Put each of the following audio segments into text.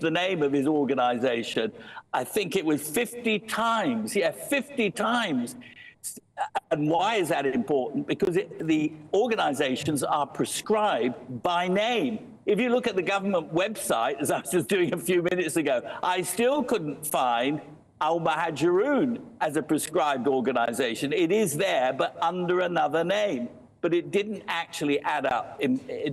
the name of his organisation, I think it was 50 times. Yeah, 50 times. And why is that important? Because the organisations are prescribed by name. If you look at the government website, as I was just doing a few minutes ago, I still couldn't find Al-Muhajirun as a prescribed organisation. It is there, but under another name. But it didn't actually add up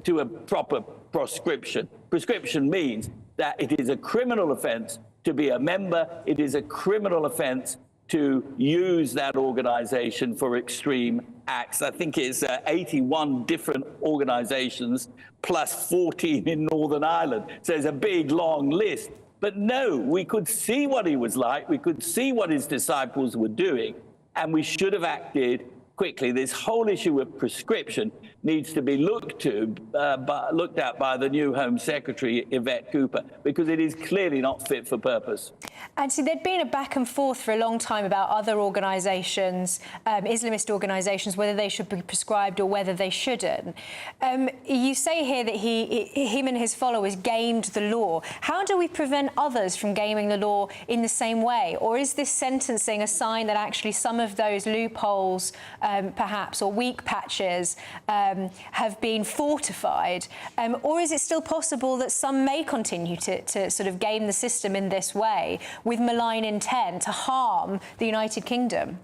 to a proper prescription. Prescription means that it is a criminal offence to be a member. It is a criminal offence to use that organisation for extreme acts. I think it's 81 different organisations plus 14 in Northern Ireland. So it's a big, long list. But no, we could see what he was like. We could see what his disciples were doing, and we should have acted quickly. This whole issue of prescription needs to be looked at by the new Home Secretary, Yvette Cooper, because it is clearly not fit for purpose. And so there'd been a back and forth for a long time about other organisations, Islamist organisations, whether they should be prescribed or whether they shouldn't. You say here that him and his followers gamed the law. How do we prevent others from gaming the law in the same way? Or is this sentencing a sign that actually some of those loopholes, perhaps, or weak patches have been fortified? Or is it still possible that some may continue to sort of game the system in this way with malign intent to harm the United Kingdom?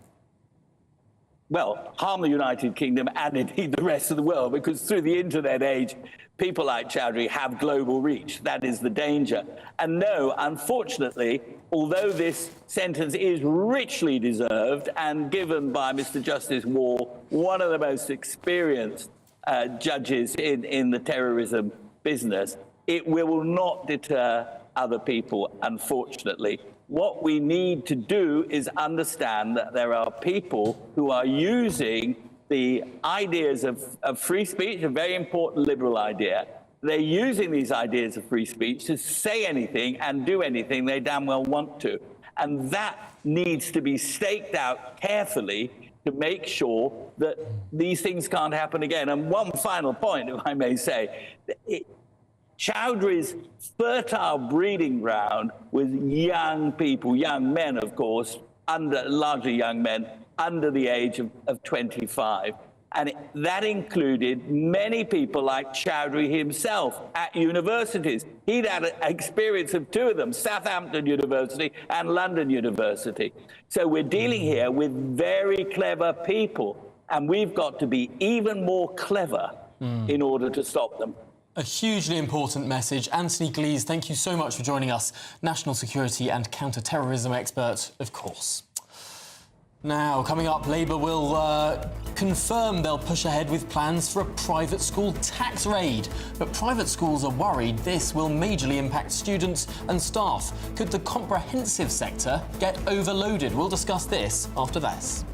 Well, harm the United Kingdom and indeed the rest of the world, because through the internet age, people like Chowdhury have global reach. That is the danger. And no, unfortunately, although this sentence is richly deserved and given by Mr. Justice Wall, one of the most experienced judges in the terrorism business, it will not deter other people, unfortunately. What we need to do is understand that there are people who are using the ideas of free speech, a very important liberal idea. They're using these ideas of free speech to say anything and do anything they damn well want to. And that needs to be staked out carefully to make sure that these things can't happen again. And one final point, if I may say, Chowdhury's fertile breeding ground was young people, young men, of course, largely young men, under the age of 25. And that included many people like Chowdhury himself at universities. He'd had an experience of two of them, Southampton University and London University. So we're dealing here with very clever people, and we've got to be even more clever in order to stop them. A hugely important message. Anthony Glees, thank you so much for joining us. National security and counter-terrorism expert, of course. Now, coming up, Labour will confirm they'll push ahead with plans for a private school tax raid. But private schools are worried this will majorly impact students and staff. Could the comprehensive sector get overloaded? We'll discuss this after this.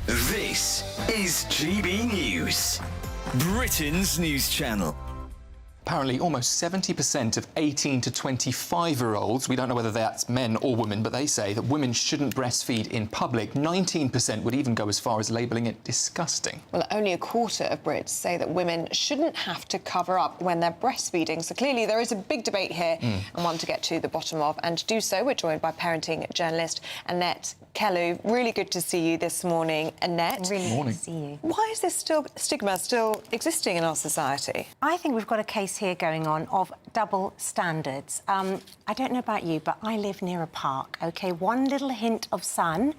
This is GB News, Britain's news channel. Apparently, almost 70% of 18 to 25-year-olds, we don't know whether that's men or women, but they say that women shouldn't breastfeed in public. 19% would even go as far as labelling it disgusting. Well, only a quarter of Brits say that women shouldn't have to cover up when they're breastfeeding. So clearly there is a big debate here and one to get to the bottom of. And to do so, we're joined by parenting journalist Annette Kellu. Really good to see you this morning, Annette. Really good to see you. Why is this stigma still existing in our society? I think we've got a case here going on of double standards. I don't know about you, but I live near a park, OK? One little hint of sun,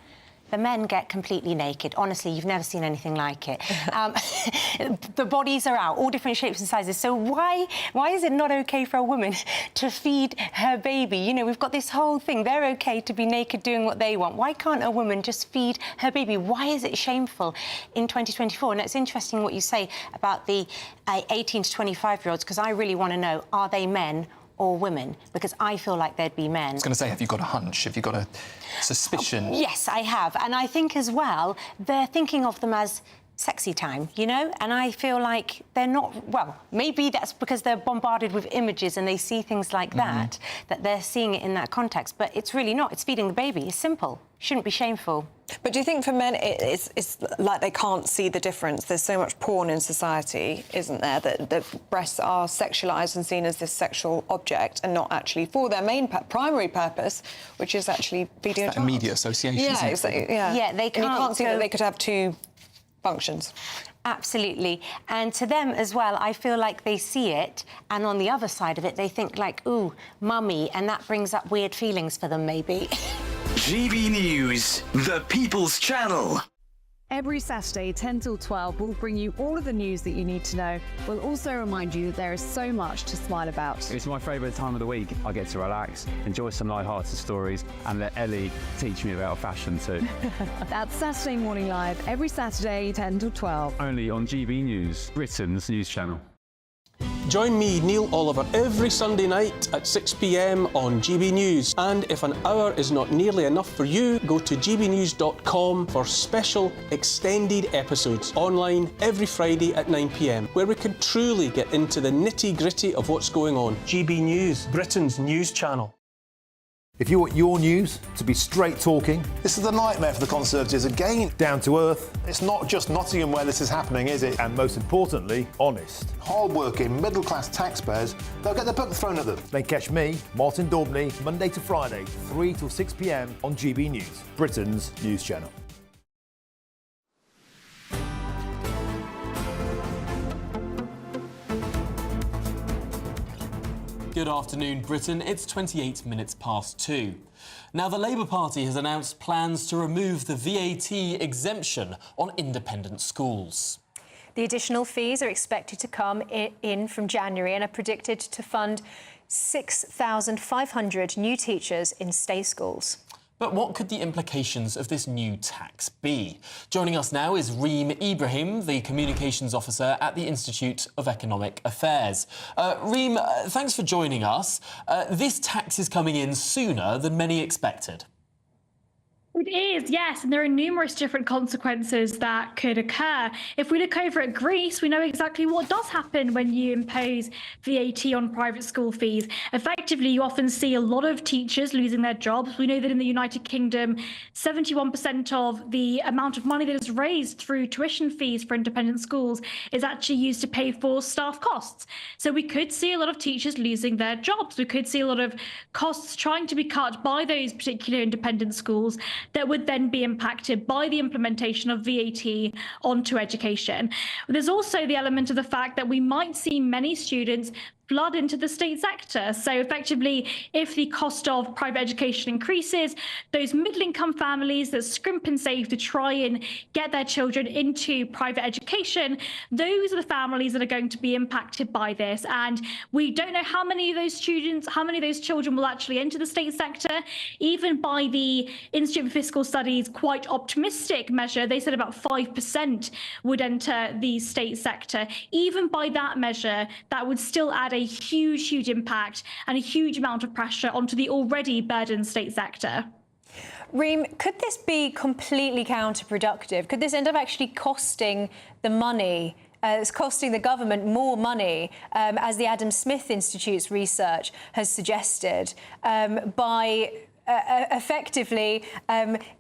the men get completely naked. Honestly, you've never seen anything like it. The bodies are out, all different shapes and sizes. So why is it not OK for a woman to feed her baby? You know, we've got this whole thing. They're OK to be naked doing what they want. Why can't a woman just feed her baby? Why is it shameful in 2024? And it's interesting what you say about the 18 to 25-year-olds, because I really want to know, are they men or women? Because I feel like they'd be men. I was going to say, have you got a hunch? Have you got a suspicion? Yes, I have. And I think as well, they're thinking of them as sexy time, you know? And I feel like they're not, well, maybe that's because they're bombarded with images and they see things like that they're seeing it in that context. But it's really not. It's feeding the baby. It's simple. Shouldn't be shameful. But do you think for men it's like they can't see the difference? There's so much porn in society, isn't there, that breasts are sexualised and seen as this sexual object and not actually for their main primary purpose, which is actually feeding a child. Immediate association. Yeah, exactly. Yeah, they can't. And you can't see that they could have two functions. Absolutely. And to them as well, I feel like they see it, and on the other side of it, they think like, ooh, mummy, and that brings up weird feelings for them, maybe. GB News, the People's Channel. Every Saturday, 10 till 12, we'll bring you all of the news that you need to know. We'll also remind you that there is so much to smile about. It's my favourite time of the week. I get to relax, enjoy some light-hearted stories, and let Ellie teach me about fashion too. That's Saturday Morning Live, every Saturday, 10 till 12. Only on GB News, Britain's news channel. Join me, Neil Oliver, every Sunday night at 6 p.m. on GB News. And if an hour is not nearly enough for you, go to gbnews.com for special extended episodes online every Friday at 9 p.m, where we can truly get into the nitty-gritty of what's going on. GB News, Britain's news channel. If you want your news to be straight talking... This is a nightmare for the Conservatives again. Down to earth. It's not just Nottingham where this is happening, is it? And most importantly, honest. Hard-working, middle-class taxpayers, they'll get the book thrown at them. Then catch me, Martin Daubney, Monday to Friday, 3 till 6 p.m. on GB News, Britain's news channel. Good afternoon, Britain. It's 28 minutes past 2. Now, the Labour Party has announced plans to remove the VAT exemption on independent schools. The additional fees are expected to come in from January and are predicted to fund 6,500 new teachers in state schools. But what could the implications of this new tax be? Joining us now is Reem Ibrahim, the Communications Officer at the Institute of Economic Affairs. Reem, thanks for joining us. This tax is coming in sooner than many expected. It is, yes, and there are numerous different consequences that could occur. If we look over at Greece, we know exactly what does happen when you impose VAT on private school fees. Effectively, you often see a lot of teachers losing their jobs. We know that in the United Kingdom, 71% of the amount of money that is raised through tuition fees for independent schools is actually used to pay for staff costs. So we could see a lot of teachers losing their jobs. We could see a lot of costs trying to be cut by those particular independent schools that would then be impacted by the implementation of VAT onto education. There's also the element of the fact that we might see many students flood into the state sector. So effectively, if the cost of private education increases, those middle-income families that scrimp and save to try and get their children into private education, those are the families that are going to be impacted by this. And we don't know how many of those students, how many of those children will actually enter the state sector. Even by the Institute for Fiscal Studies quite optimistic measure, they said about 5% would enter the state sector. Even by that measure, that would still add a huge impact and a huge amount of pressure onto the already burdened state sector. Reem, could this be completely counterproductive? Could this end up actually costing the money? It's costing the government more money, as the Adam Smith Institute's research has suggested, by effectively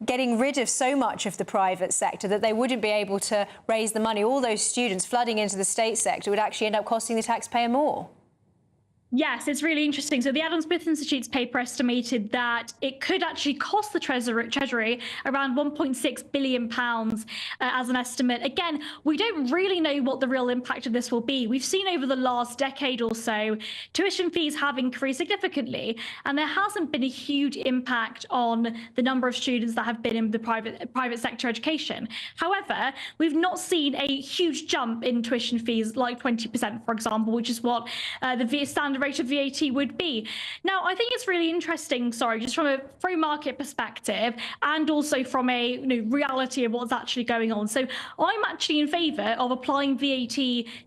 getting rid of so much of the private sector that they wouldn't be able to raise the money. All those students flooding into the state sector would actually end up costing the taxpayer more. Yes, it's really interesting. So the Adam Smith Institute's paper estimated that it could actually cost the Treasury around £1.6 billion as an estimate. Again, we don't really know what the real impact of this will be. We've seen over the last decade or so, tuition fees have increased significantly, and there hasn't been a huge impact on the number of students that have been in the private sector education. However, we've not seen a huge jump in tuition fees like 20%, for example, which is what the standard rate of VAT would be. Now, I think it's really interesting, just from a free market perspective and also from a reality of what's actually going on. So I'm actually in favour of applying VAT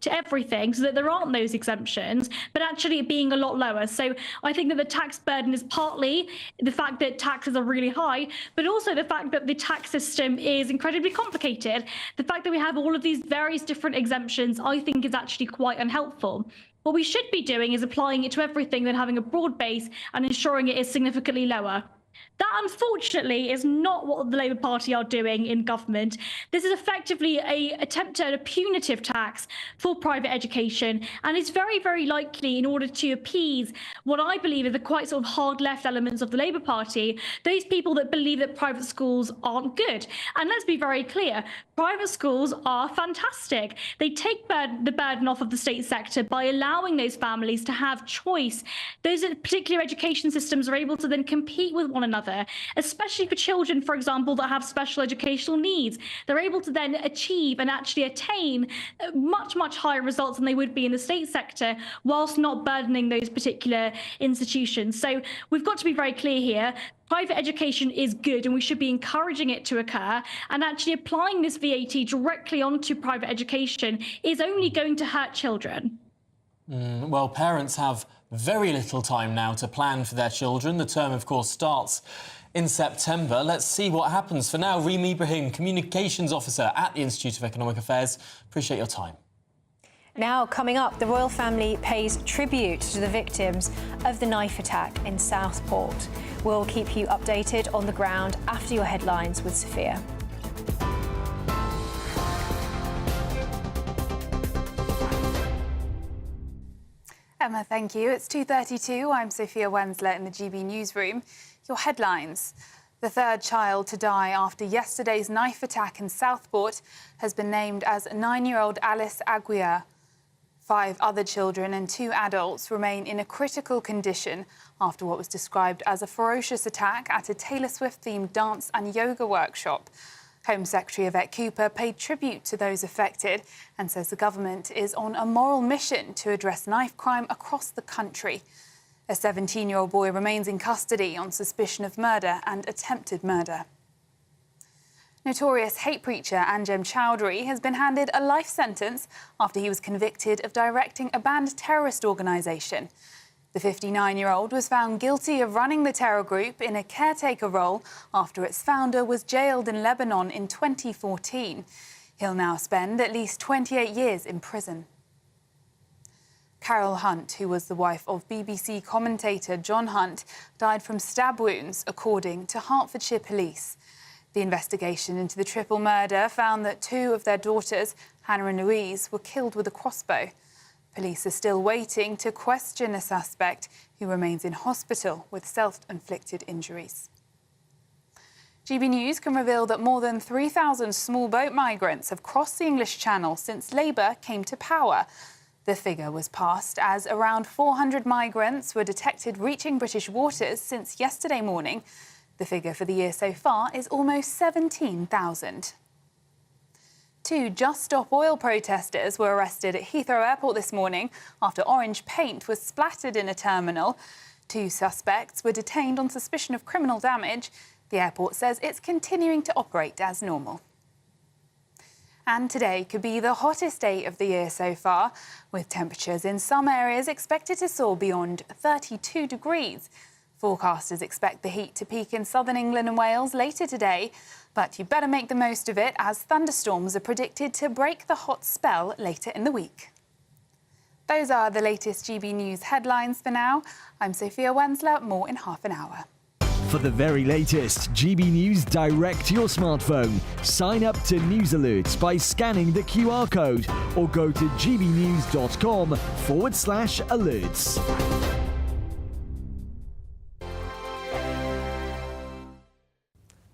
to everything so that there aren't those exemptions, but actually it being a lot lower. So I think that the tax burden is partly the fact that taxes are really high, but also the fact that the tax system is incredibly complicated. The fact that we have all of these various different exemptions, I think, is actually quite unhelpful. What we should be doing is applying it to everything, then having a broad base and ensuring it is significantly lower. That, unfortunately, is not what the Labour Party are doing in government. This is effectively an attempt at a punitive tax for private education, and it's very, very likely, in order to appease what I believe are the quite sort of hard left elements of the Labour Party, those people that believe that private schools aren't good. And let's be very clear, private schools are fantastic. They take the burden off of the state sector by allowing those families to have choice. Those particular education systems are able to then compete with one another, especially for children, for example, that have special educational needs. They're able to then achieve and actually attain much, much higher results than they would be in the state sector, whilst not burdening those particular institutions. So we've got to be very clear here. Private education is good and we should be encouraging it to occur, and actually applying this VAT directly onto private education is only going to hurt children. Well, parents have very little time now to plan for their children. The term, of course, starts in September. Let's see what happens. For now, Reem Ibrahim, Communications Officer at the Institute of Economic Affairs. Appreciate your time. Now, coming up, the royal family pays tribute to the victims of the knife attack in Southport. We'll keep you updated on the ground after your headlines with Sophia. Emma, thank you. It's 2:32. I'm Sophia Wensler in the GB newsroom. Your headlines. The third child to die after yesterday's knife attack in Southport has been named as 9-year-old Alice Aguiar. 5 other children and 2 adults remain in a critical condition after what was described as a ferocious attack at a Taylor Swift-themed dance and yoga workshop. Home Secretary Yvette Cooper paid tribute to those affected and says the government is on a moral mission to address knife crime across the country. A 17-year-old boy remains in custody on suspicion of murder and attempted murder. Notorious hate preacher Anjem Chowdhury has been handed a life sentence after he was convicted of directing a banned terrorist organisation. The 59-year-old was found guilty of running the terror group in a caretaker role after its founder was jailed in Lebanon in 2014. He'll now spend at least 28 years in prison. Carol Hunt, who was the wife of BBC commentator John Hunt, died from stab wounds, according to Hertfordshire Police. The investigation into the triple murder found that 2 of their daughters, Hannah and Louise, were killed with a crossbow. Police are still waiting to question a suspect who remains in hospital with self-inflicted injuries. GB News can reveal that more than 3,000 small boat migrants have crossed the English Channel since Labour came to power. The figure was passed as around 400 migrants were detected reaching British waters since yesterday morning. The figure for the year so far is almost 17,000. 2 Just Stop Oil protesters were arrested at Heathrow Airport this morning after orange paint was splattered in a terminal. 2 suspects were detained on suspicion of criminal damage. The airport says it's continuing to operate as normal. And today could be the hottest day of the year so far, with temperatures in some areas expected to soar beyond 32 degrees. Forecasters expect the heat to peak in southern England and Wales later today, but you better make the most of it as thunderstorms are predicted to break the hot spell later in the week. Those are the latest GB News headlines for now. I'm Sophia Wensler, more in half an hour. For the very latest GB News direct to your smartphone, sign up to News Alerts by scanning the QR code or go to gbnews.com/alerts.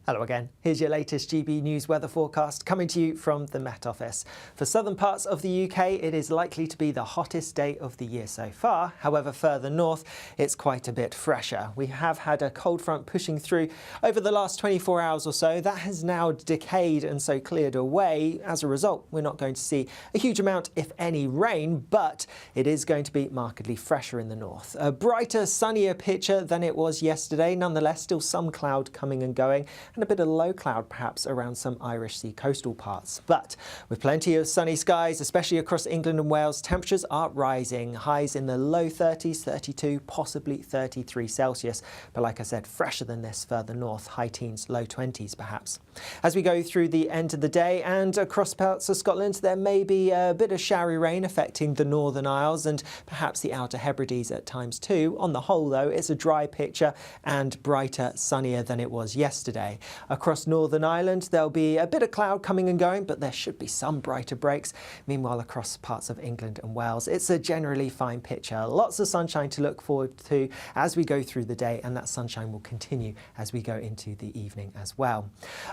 Hello again. Here's your latest GB News weather forecast coming to you from the Met Office. For southern parts of the UK, it is likely to be the hottest day of the year so far. However, further north, it's quite a bit fresher. We have had a cold front pushing through over the last 24 hours or so. That has now decayed and so cleared away. As a result, we're not going to see a huge amount, if any, rain, but it is going to be markedly fresher in the north. A brighter, sunnier picture than it was yesterday. Nonetheless, still some cloud coming and going, and a bit of low cloud perhaps around some Irish Sea coastal parts. But with plenty of sunny skies, especially across England and Wales, temperatures are rising. Highs in the low 30s, 32, possibly 33 Celsius. But like I said, fresher than this further north, high teens, low 20s perhaps. As we go through the end of the day and across parts of Scotland, there may be a bit of showery rain affecting the Northern Isles and perhaps the Outer Hebrides at times too. On the whole, though, it's a dry picture and brighter, sunnier than it was yesterday. Across Northern Ireland, there'll be a bit of cloud coming and going, but there should be some brighter breaks. Meanwhile, across parts of England and Wales, it's a generally fine picture. Lots of sunshine to look forward to as we go through the day, and that sunshine will continue as we go into the evening as well.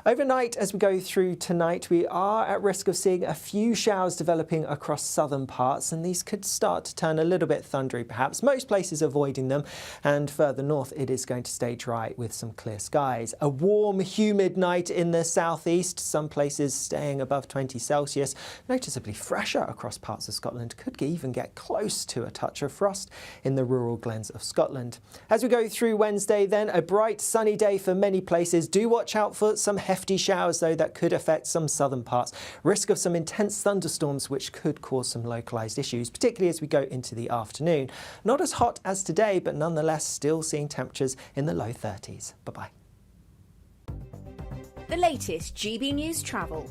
Overnight, as we go through tonight, we are at risk of seeing a few showers developing across southern parts, and these could start to turn a little bit thundery perhaps. Most places avoiding them, and further north it is going to stay dry with some clear skies. A warm, humid night in the southeast, some places staying above 20 Celsius, noticeably fresher across parts of Scotland, could even get close to a touch of frost in the rural glens of Scotland. As we go through Wednesday then, a bright sunny day for many places. Do watch out for some hefty showers though that could affect some southern parts. Risk of some intense thunderstorms which could cause some localised issues, particularly as we go into the afternoon. Not as hot as today, but nonetheless still seeing temperatures in the low 30s. Bye-bye. The latest GB News travel.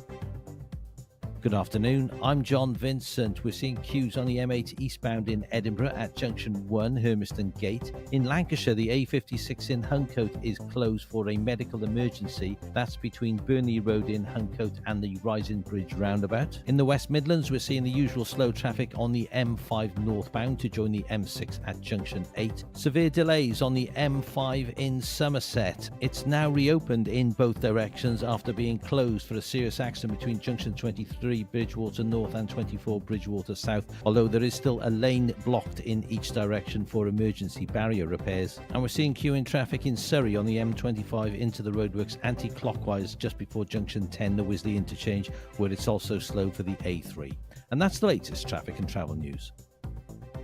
Good afternoon, I'm John Vincent. We're seeing queues on the M8 eastbound in Edinburgh at Junction 1, Hermiston Gate. In Lancashire, the A56 in Huncote is closed for a medical emergency. That's between Burnley Road in Huncote and the Rising Bridge roundabout. In the West Midlands, we're seeing the usual slow traffic on the M5 northbound to join the M6 at Junction 8. Severe delays on the M5 in Somerset. It's now reopened in both directions after being closed for a serious accident between Junction 23 Bridgewater North and 24 Bridgewater South, although there is still a lane blocked in each direction for emergency barrier repairs. And we're seeing queuing traffic in Surrey on the M25 into the roadworks anti-clockwise just before Junction 10, the Wisley interchange, where it's also slow for the A3. And that's the latest traffic and travel news.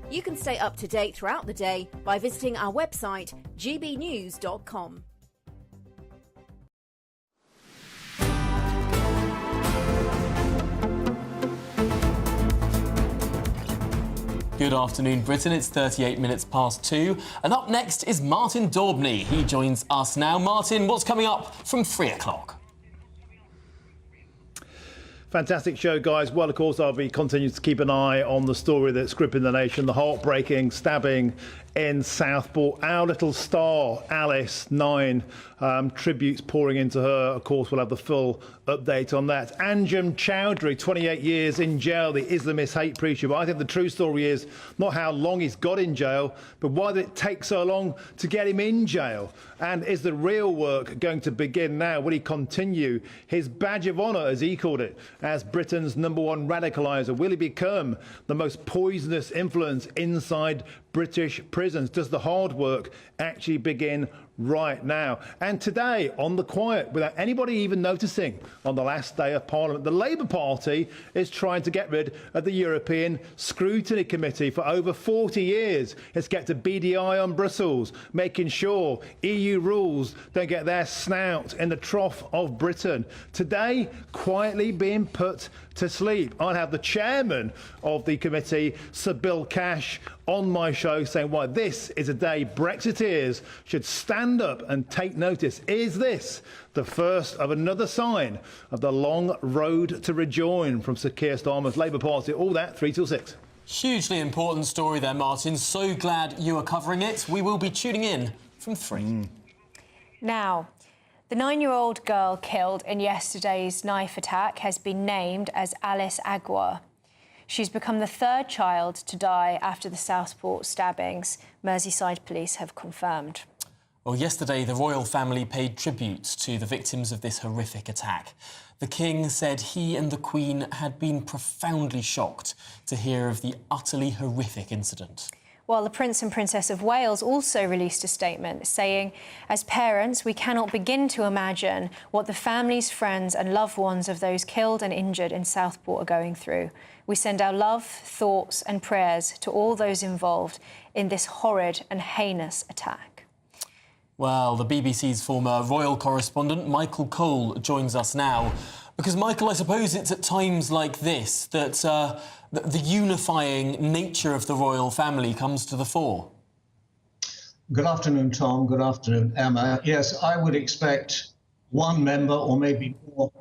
You can stay up to date throughout the day by visiting our website gbnews.com. Good afternoon, Britain. It's 38 minutes past 2. And up next is Martin Daubney. He joins us now. Martin, what's coming up from 3 o'clock? Fantastic show, guys. Well, of course, I'll be continuing to keep an eye on the story that's gripping the nation, the heartbreaking stabbing in Southport. Our little star, Alice, 9, tributes pouring into her. Of course, we'll have the full update on that. Anjem Chowdhury, 28 years in jail, the Islamist hate preacher. But I think the true story is not how long he's got in jail, but why did it take so long to get him in jail? And is the real work going to begin now? Will he continue his badge of honour, as he called it, as Britain's #1 radicaliser? Will he become the most poisonous influence inside British prisons? Does the hard work actually begin right now? And today, on the quiet, without anybody even noticing, on the last day of Parliament, the Labour Party is trying to get rid of the European Scrutiny Committee. For over 40 years, it's kept a beady eye on Brussels, making sure EU rules don't get their snout in the trough of Britain. Today, quietly being put to sleep. I'll have the chairman of the committee, Sir Bill Cash, on my show saying why this is a day Brexiteers should stand up and take notice. Is this the first of another sign of the long road to rejoin from Sir Keir Starmer's Labour Party? All that 3 till 6. Hugely important story there, Martin. So glad you are covering it. We will be tuning in from 3. Now, the 9-year-old girl killed in yesterday's knife attack has been named as Alice Agua. She's become the 3rd child to die after the Southport stabbings, Merseyside police have confirmed. Well, yesterday the royal family paid tribute to the victims of this horrific attack. The King said he and the Queen had been profoundly shocked to hear of the utterly horrific incident. Well, the Prince and Princess of Wales also released a statement saying, as parents, we cannot begin to imagine what the families, friends and loved ones of those killed and injured in Southport are going through. We send our love, thoughts and prayers to all those involved in this horrid and heinous attack. Well, the BBC's former royal correspondent, Michael Cole, joins us now. Because, Michael, I suppose it's at times like this that the unifying nature of the royal family comes to the fore. Good afternoon, Tom. Good afternoon, Emma. Yes, I would expect one member or maybe more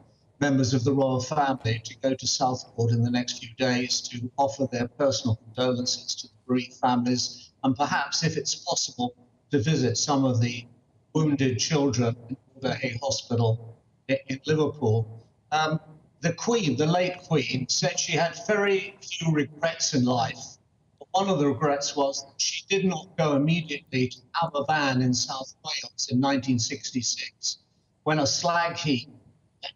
members of the royal family to go to Southport in the next few days to offer their personal condolences to the bereaved families and perhaps, if it's possible, to visit some of the wounded children in Hay Hospital in Liverpool. The Queen, the late Queen, said she had very few regrets in life. But one of the regrets was that she did not go immediately to Aberfan in South Wales in 1966, when a slag heap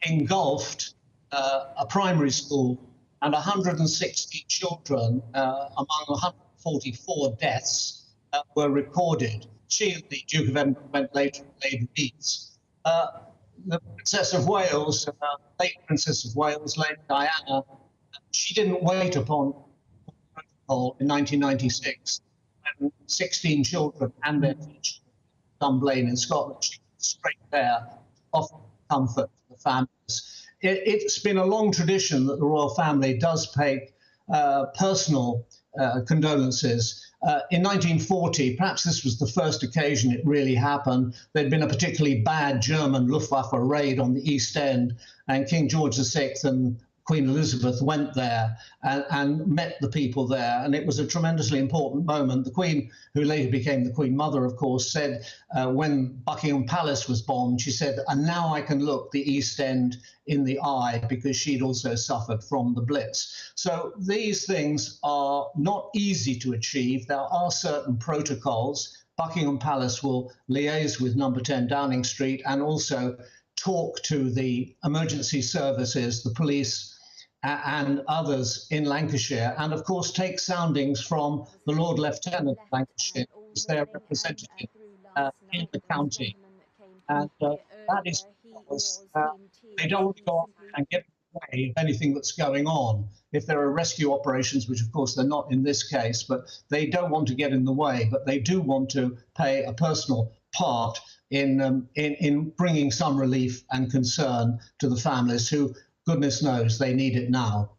engulfed a primary school and 160 children, among 144 deaths, were recorded. She and the Duke of Edinburgh went later and laid wreaths. The Princess of Wales, late Princess of Wales, late Diana, she didn't wait upon protocol in 1996 when 16 children and their teacher Dunblane in Scotland. She went straight there, offering comfort to the families. It's been a long tradition that the royal family does pay personal condolences. In 1940, perhaps this was the first occasion it really happened, there'd been a particularly bad German Luftwaffe raid on the East End, and King George VI and Queen Elizabeth went there and met the people there, and it was a tremendously important moment. The Queen, who later became the Queen Mother, of course, said when Buckingham Palace was bombed, she said, and now I can look the East End in the eye, because she'd also suffered from the Blitz. So these things are not easy to achieve. There are certain protocols. Buckingham Palace will liaise with number 10 Downing Street and also talk to the emergency services, the police, and others in Lancashire, and of course take soundings from the Lord Lieutenant of Lancashire, as their representative in the county. And that is because they don't want to go up and get in the way of anything that's going on. If there are rescue operations, which of course they're not in this case, but they don't want to get in the way, but they do want to play a personal part in bringing some relief and concern to the families who, goodness knows, they need it now.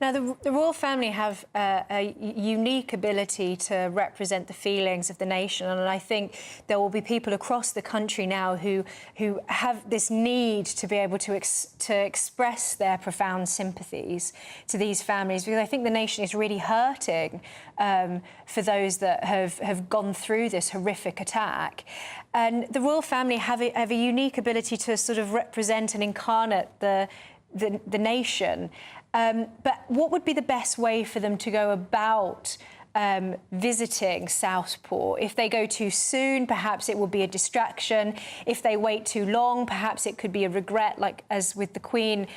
Now, the royal family have a unique ability to represent the feelings of the nation, and I think there will be people across the country now who have this need to be able to express their profound sympathies to these families, because I think the nation is really hurting for those that have gone through this horrific attack. And the royal family have a unique ability to sort of represent and incarnate the nation. But what would be the best way for them to go about visiting Southport? If they go too soon, perhaps it will be a distraction. If they wait too long, perhaps it could be a regret, like as with the Queen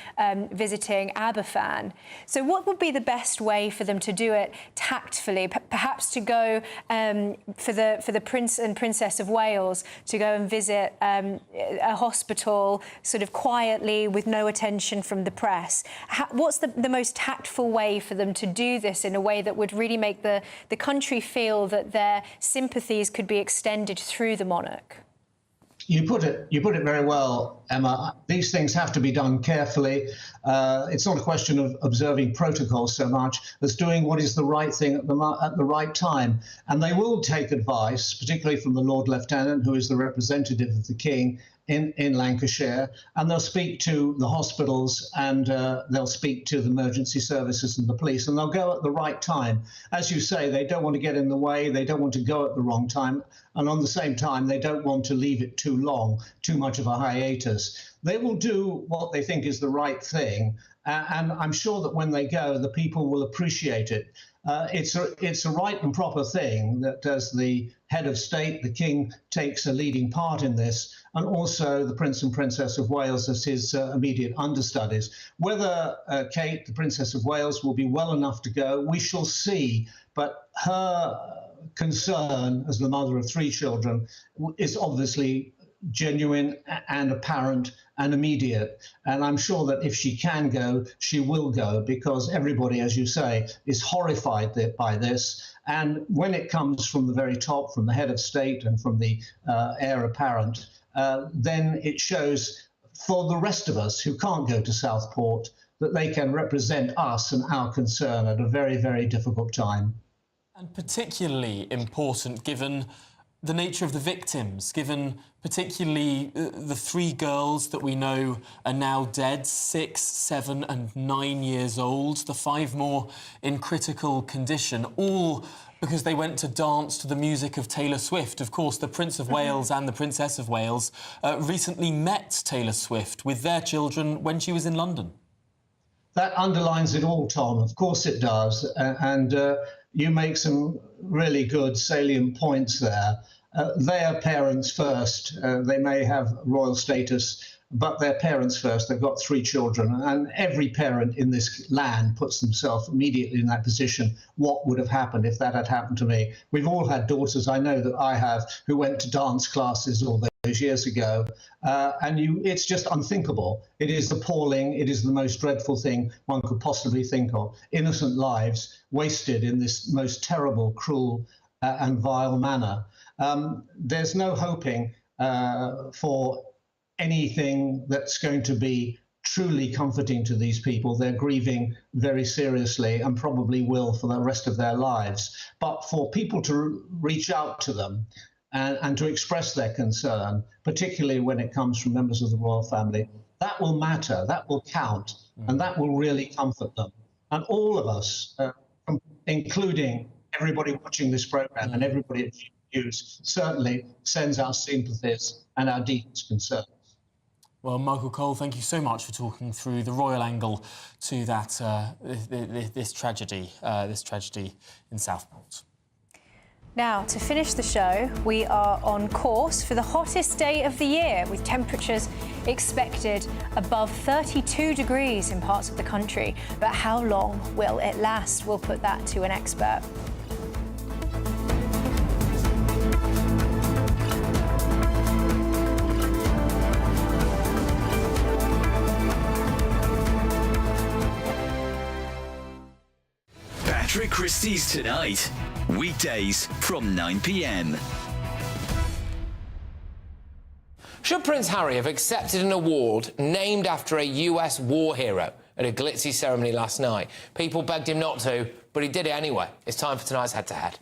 visiting Aberfan. So what would be the best way for them to do it tactfully? Perhaps to go for the Prince and Princess of Wales to go and visit a hospital sort of quietly with no attention from the press. What's the most tactful way for them to do this in a way that would really make the country feel that their sympathies could be extended through the monarch? You put it very well, Emma. These things have to be done carefully. It's not a question of observing protocols so much as doing what is the right thing at the right time. And they will take advice, particularly from the Lord Lieutenant, who is the representative of the King in Lancashire, and they'll speak to the hospitals, and they'll speak to the emergency services and the police, and they'll go at the right time. As you say, they don't want to get in the way, they don't want to go at the wrong time, and on the same time, they don't want to leave it too long, too much of a hiatus. They will do what they think is the right thing, and I'm sure that when they go, the people will appreciate it. It's a right and proper thing that as the head of state. The King takes a leading part in this, and also the Prince and Princess of Wales as his immediate understudies. Whether Kate, the Princess of Wales, will be well enough to go, we shall see. But her concern as the mother of 3 children is obviously genuine and apparent and immediate. And I'm sure that if she can go, she will go, because everybody, as you say, is horrified by this. And when it comes from the very top, from the head of state and from the heir apparent, then it shows for the rest of us who can't go to Southport that they can represent us and our concern at a very, very difficult time. And particularly important given the nature of the victims, given particularly the 3 girls that we know are now dead, 6, 7 and 9 years old, the 5 more in critical condition, all because they went to dance to the music of Taylor Swift. Of course, the Prince of Wales and the Princess of Wales recently met Taylor Swift with their children when she was in London. That underlines it all, Tom. Of course it does. And you make some really good salient points there. They are parents first. They may have royal status, but they're parents first. They've got 3 children, and every parent in this land puts themselves immediately in that position. What would have happened if that had happened to me? We've all had daughters, I know that I have, who went to dance classes all those years ago, and it's just unthinkable. It is appalling. It is the most dreadful thing one could possibly think of. Innocent lives wasted in this most terrible, cruel and vile manner. There's no hoping for anything that's going to be truly comforting to these people. They're grieving very seriously and probably will for the rest of their lives. But for people to reach out to them and to express their concern, particularly when it comes from members of the royal family, that will matter, that will count, and that will really comfort them. And all of us, including everybody watching this programme and everybody at GBNews, certainly sends our sympathies and our deepest concerns. Well, Michael Cole, thank you so much for talking through the royal angle to that this tragedy in Southport. Now, to finish the show, we are on course for the hottest day of the year, with temperatures expected above 32 degrees in parts of the country. But how long will it last? We'll put that to an expert. Patrick Christie's Tonight, weekdays from 9 p.m. Should Prince Harry have accepted an award named after a US war hero at a glitzy ceremony last night? People begged him not to, but he did it anyway. It's time for tonight's head-to-head.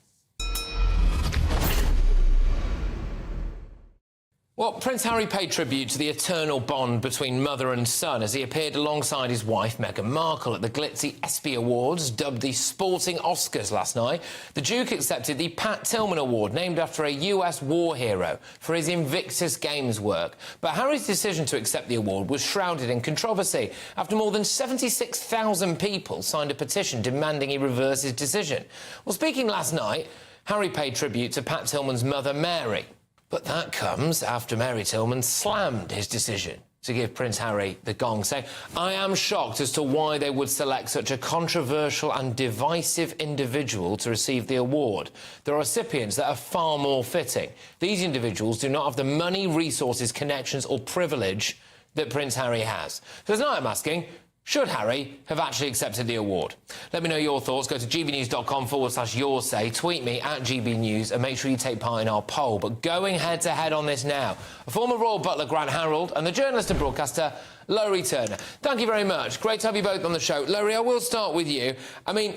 Well, Prince Harry paid tribute to the eternal bond between mother and son as he appeared alongside his wife, Meghan Markle, at the glitzy ESPY Awards, dubbed the Sporting Oscars last night. The Duke accepted the Pat Tillman Award, named after a US war hero, for his Invictus Games work. But Harry's decision to accept the award was shrouded in controversy after more than 76,000 people signed a petition demanding he reverse his decision. Well, speaking last night, Harry paid tribute to Pat Tillman's mother, Mary. But that comes after Mary Tillman slammed his decision to give Prince Harry the gong, saying, "I am shocked as to why they would select such a controversial and divisive individual to receive the award. There are recipients that are far more fitting. These individuals do not have the money, resources, connections or privilege that Prince Harry has." So tonight I'm asking, should Harry have actually accepted the award? Let me know your thoughts. Go to gbnews.com/your say. Tweet me at GBNews and make sure you take part in our poll. But going head-to-head on this now, a former royal butler, Grant Harold, and the journalist and broadcaster, Lowry Turner. Thank you very much. Great to have you both on the show. Lowry, I will start with you. I mean,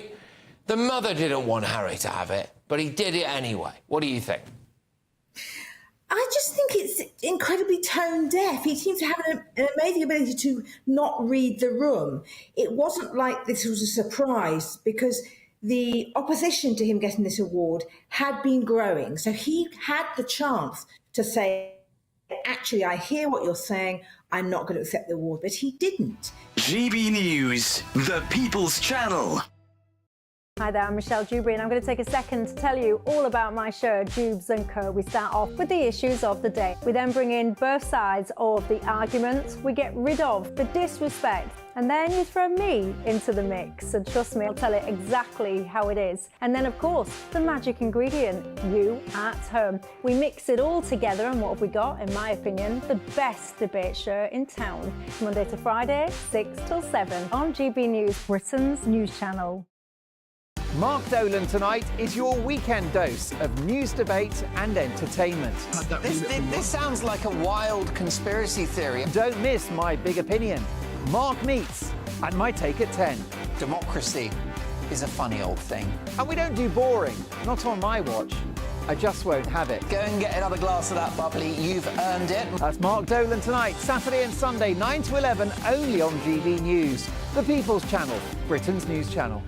the mother didn't want Harry to have it, but he did it anyway. What do you think? I just think it's incredibly tone deaf. He seems to have an amazing ability to not read the room. It wasn't like this was a surprise because the opposition to him getting this award had been growing. So he had the chance to say, actually, I hear what you're saying. I'm not going to accept the award, but he didn't. GB News, the People's Channel. Hi there, I'm Michelle Dewberry, and I'm going to take a second to tell you all about my show, Dubes & Co. We start off with the issues of the day. We then bring in both sides of the argument. We get rid of the disrespect. And then you throw me into the mix. And trust me, I'll tell it exactly how it is. And then, of course, the magic ingredient, you at home. We mix it all together, and what have we got? In my opinion, the best debate show in town. Monday to Friday, 6 till 7 on GB News, Britain's news channel. Mark Dolan tonight is your weekend dose of news, debate and entertainment. This sounds like a wild conspiracy theory. Don't miss my big opinion. Mark Meets and my take at 10. Democracy is a funny old thing. And we don't do boring, not on my watch. I just won't have it. Go and get another glass of that bubbly, you've earned it. That's Mark Dolan tonight, Saturday and Sunday, 9 to 11, only on GB News, the People's Channel, Britain's news channel.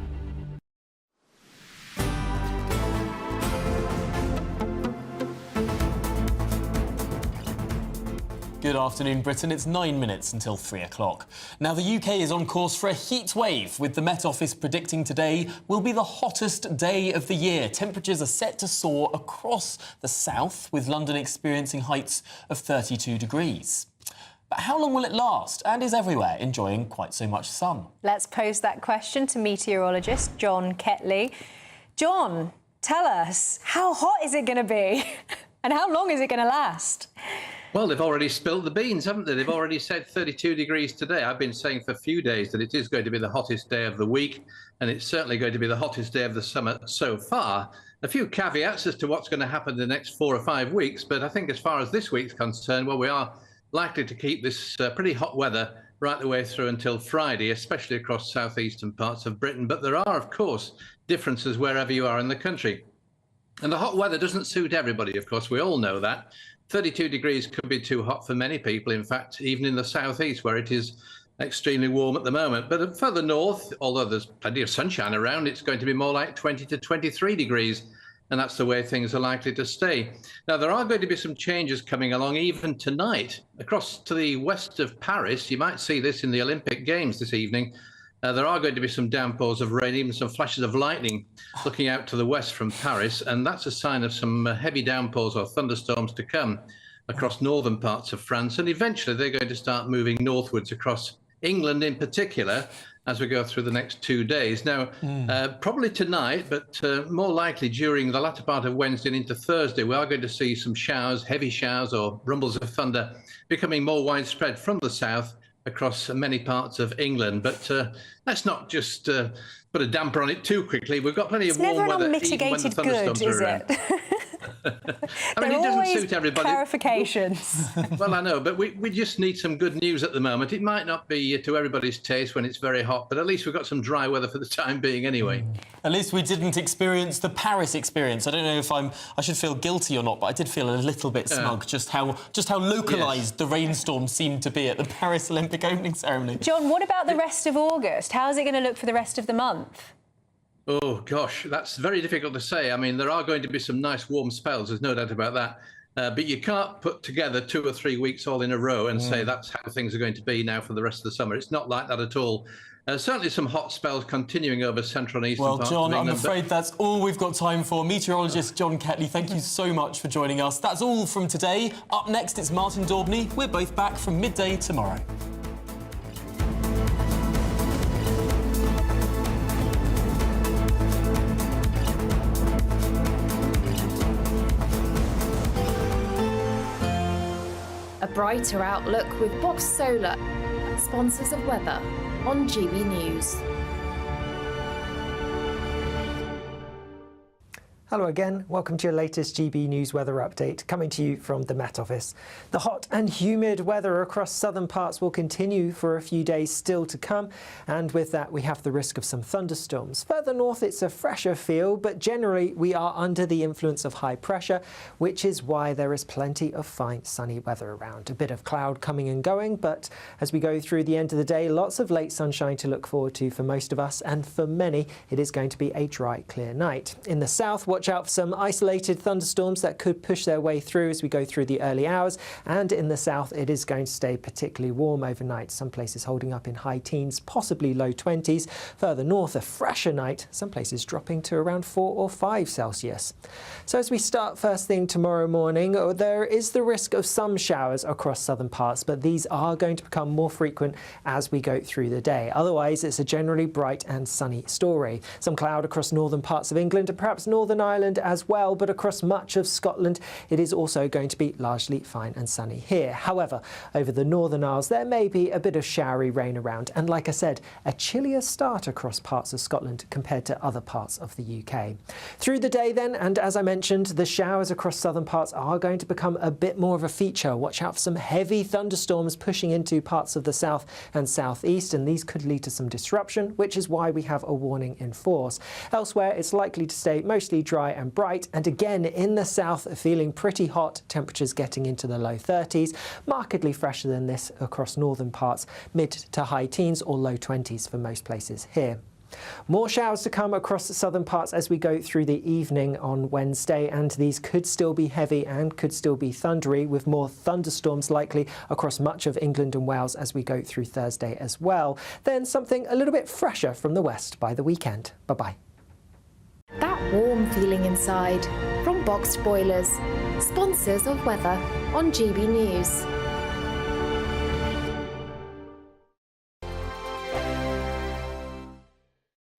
Good afternoon, Britain. It's 9 minutes until 3 o'clock. Now, the UK is on course for a heat wave, with the Met Office predicting today will be the hottest day of the year. Temperatures are set to soar across the south, with London experiencing heights of 32 degrees. But how long will it last? And is everywhere enjoying quite so much sun? Let's pose that question to meteorologist John Ketley. John, tell us, how hot is it going to be? And how long is it going to last? Well, they've already spilt the beans, haven't they? They've already said 32 degrees today. I've been saying for a few days that it is going to be the hottest day of the week, and it's certainly going to be the hottest day of the summer so far. A few caveats as to what's going to happen in the next 4 or 5 weeks, but I think as far as this week's concerned, well, we are likely to keep this pretty hot weather right the way through until Friday, especially across southeastern parts of Britain. But there are, of course, differences wherever you are in the country. And the hot weather doesn't suit everybody, of course. We all know that. 32 degrees could be too hot for many people, in fact, even in the southeast, where it is extremely warm at the moment. But further north, although there's plenty of sunshine around, it's going to be more like 20 to 23 degrees. And that's the way things are likely to stay. Now, there are going to be some changes coming along even tonight. Across to the west of Paris, you might see this in the Olympic Games this evening. There are going to be some downpours of rain, even some flashes of lightning looking out to the west from Paris. And that's a sign of some heavy downpours or thunderstorms to come across northern parts of France. And eventually they're going to start moving northwards across England in particular as we go through the next 2 days. Now, probably tonight, but more likely during the latter part of Wednesday and into Thursday, we are going to see some showers, heavy showers or rumbles of thunder becoming more widespread from the south across many parts of England. But let's not just put a damper on it too quickly. We've got plenty of warm weather even when the thunderstorms are around. I mean, it doesn't suit everybody. Clarifications. Well, I know, but we just need some good news at the moment. It might not be to everybody's taste when it's very hot, but at least we've got some dry weather for the time being anyway. At least we didn't experience the Paris experience. I don't know if I should feel guilty or not, but I did feel a little bit smug just how localised the rainstorm seemed to be at the Paris Olympic opening ceremony. John, what about the rest of August? How is it going to look for the rest of the month? Oh, gosh, that's very difficult to say. I mean, there are going to be some nice warm spells, there's no doubt about that. But you can't put together 2 or 3 weeks all in a row and say that's how things are going to be now for the rest of the summer. It's not like that at all. Certainly some hot spells continuing over central and eastern parts of England. Well, John, I'm afraid that's all we've got time for. Meteorologist John Ketley, thank you so much for joining us. That's all from today. Up next, it's Martin Daubney. We're both back from midday tomorrow. A brighter outlook with Box Solar, sponsors of weather on GB News. Hello again, welcome to your latest GB News weather update, coming to you from the Met Office. The hot and humid weather across southern parts will continue for a few days still to come, and with that we have the risk of some thunderstorms. Further north it's a fresher feel, but generally we are under the influence of high pressure, which is why there is plenty of fine sunny weather around. A bit of cloud coming and going, but as we go through the end of the day, lots of late sunshine to look forward to for most of us, and for many it is going to be a dry, clear night. In the south, watch out for some isolated thunderstorms that could push their way through as we go through the early hours. And in the south, it is going to stay particularly warm overnight. Some places holding up in high teens, possibly low 20s. Further north, a fresher night, some places dropping to around 4 or 5 Celsius. So as we start first thing tomorrow morning, there is the risk of some showers across southern parts, but these are going to become more frequent as we go through the day. Otherwise, it's a generally bright and sunny story. Some cloud across northern parts of England and perhaps Northern Ireland as well, but across much of Scotland, it is also going to be largely fine and sunny here. However, over the Northern Isles, there may be a bit of showery rain around, and like I said, a chillier start across parts of Scotland compared to other parts of the UK. Through the day then, and as I mentioned, the showers across southern parts are going to become a bit more of a feature. Watch out for some heavy thunderstorms pushing into parts of the south and southeast, and these could lead to some disruption, which is why we have a warning in force. Elsewhere, it's likely to stay mostly dry and bright, and again in the south, feeling pretty hot, temperatures getting into the low 30s, markedly fresher than this across northern parts, mid to high teens or low 20s for most places here. More showers to come across the southern parts as we go through the evening on Wednesday, and these could still be heavy and could still be thundery, with more thunderstorms likely across much of England and Wales as we go through Thursday as well. Then something a little bit fresher from the west by the weekend. Bye-bye. That warm feeling inside from Boxed Boilers, sponsors of weather on GB News.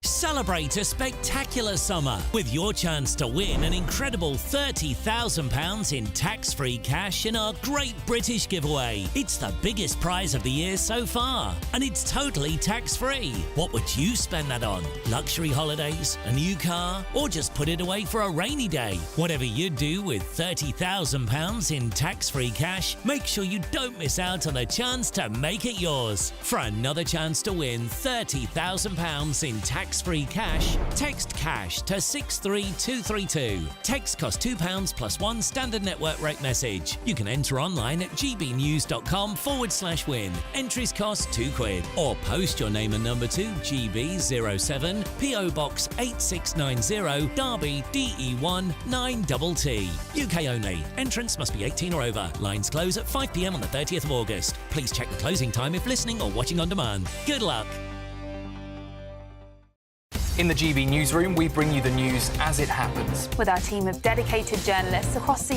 Celebrate a spectacular summer with your chance to win an incredible £30,000 in tax-free cash in our Great British Giveaway. It's the biggest prize of the year so far, and it's totally tax-free. What would you spend that on? Luxury holidays, a new car, or just put it away for a rainy day? Whatever you do with £30,000 in tax-free cash, make sure you don't miss out on a chance to make it yours. For another chance to win £30,000 in tax-free cash, text CASH to 63232. Text costs £2 plus one standard network rate message. You can enter online at gbnews.com/win. Entries cost £2. Or post your name and number to GB07 PO Box 8690 Derby DE1 9TT. UK only. Entrance must be 18 or over. Lines close at 5 p.m. on the 30th of August. Please check the closing time if listening or watching on demand. Good luck. In the GB newsroom, we bring you the news as it happens. With our team of dedicated journalists across the